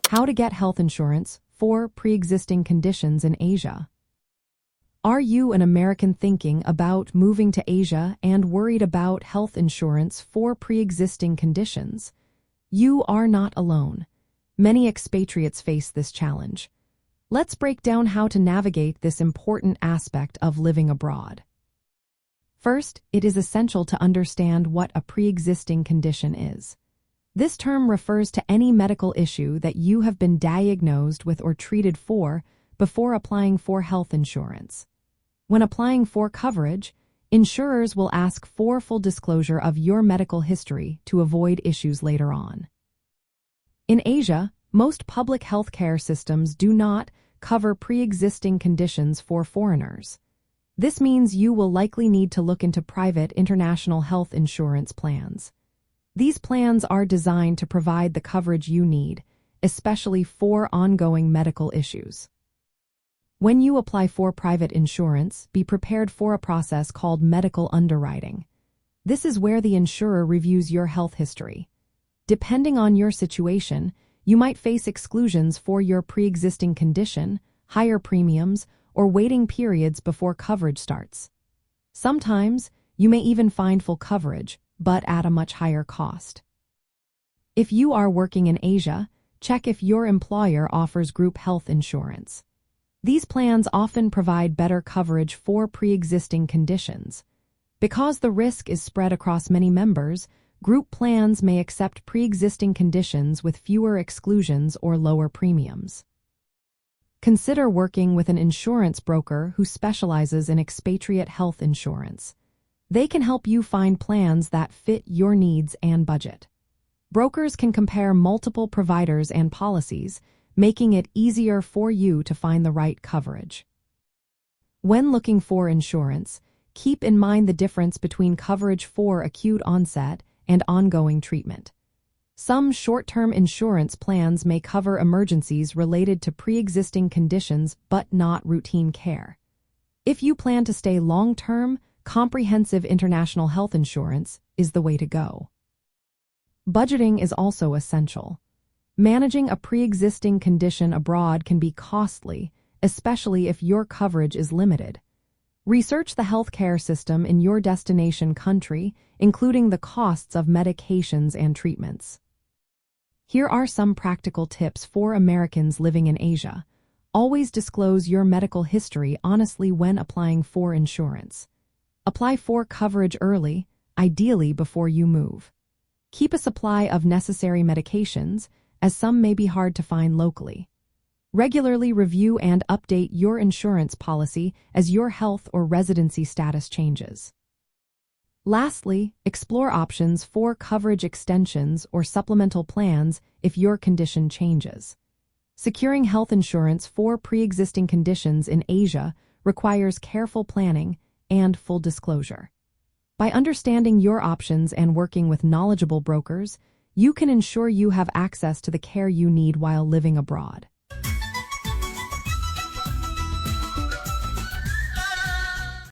How to get health insurance for pre-existing conditions in Asia. Are you an American thinking about moving to Asia and worried about health insurance for pre-existing conditions? You are not alone. Many expatriates face this challenge. Let's break down how to navigate this important aspect of living abroad. First, it is essential to understand what a pre-existing condition is. This term refers to any medical issue that you have been diagnosed with or treated for before applying for health insurance. When applying for coverage, insurers will ask for full disclosure of your medical history to avoid issues later on. In Asia, most public healthcare systems do not cover pre-existing conditions for foreigners. This means you will likely need to look into private international health insurance plans. These plans are designed to provide the coverage you need, especially for ongoing medical issues. When you apply for private insurance, be prepared for a process called medical underwriting. This is where the insurer reviews your health history. Depending on your situation, you might face exclusions for your pre-existing condition, higher premiums, or waiting periods before coverage starts. Sometimes, you may even find full coverage, but at a much higher cost. If you are working in Asia, check if your employer offers group health insurance. These plans often provide better coverage for pre-existing conditions. Because the risk is spread across many members, group plans may accept pre-existing conditions with fewer exclusions or lower premiums. Consider working with an insurance broker who specializes in expatriate health insurance. They can help you find plans that fit your needs and budget. Brokers can compare multiple providers and policies, making it easier for you to find the right coverage. When looking for insurance, keep in mind the difference between coverage for acute onset and ongoing treatment. Some short-term insurance plans may cover emergencies related to pre-existing conditions but not routine care. If you plan to stay long-term, comprehensive international health insurance is the way to go. Budgeting is also essential. Managing a pre-existing condition abroad can be costly, especially if your coverage is limited. Research the healthcare system in your destination country, including the costs of medications and treatments. Here are some practical tips for Americans living in Asia. Always disclose your medical history honestly when applying for insurance. Apply for coverage early, ideally before you move. Keep a supply of necessary medications, as some may be hard to find locally. Regularly review and update your insurance policy as your health or residency status changes. Lastly, explore options for coverage extensions or supplemental plans if your condition changes. Securing health insurance for pre-existing conditions in Asia requires careful planning and full disclosure. By understanding your options and working with knowledgeable brokers, you can ensure you have access to the care you need while living abroad.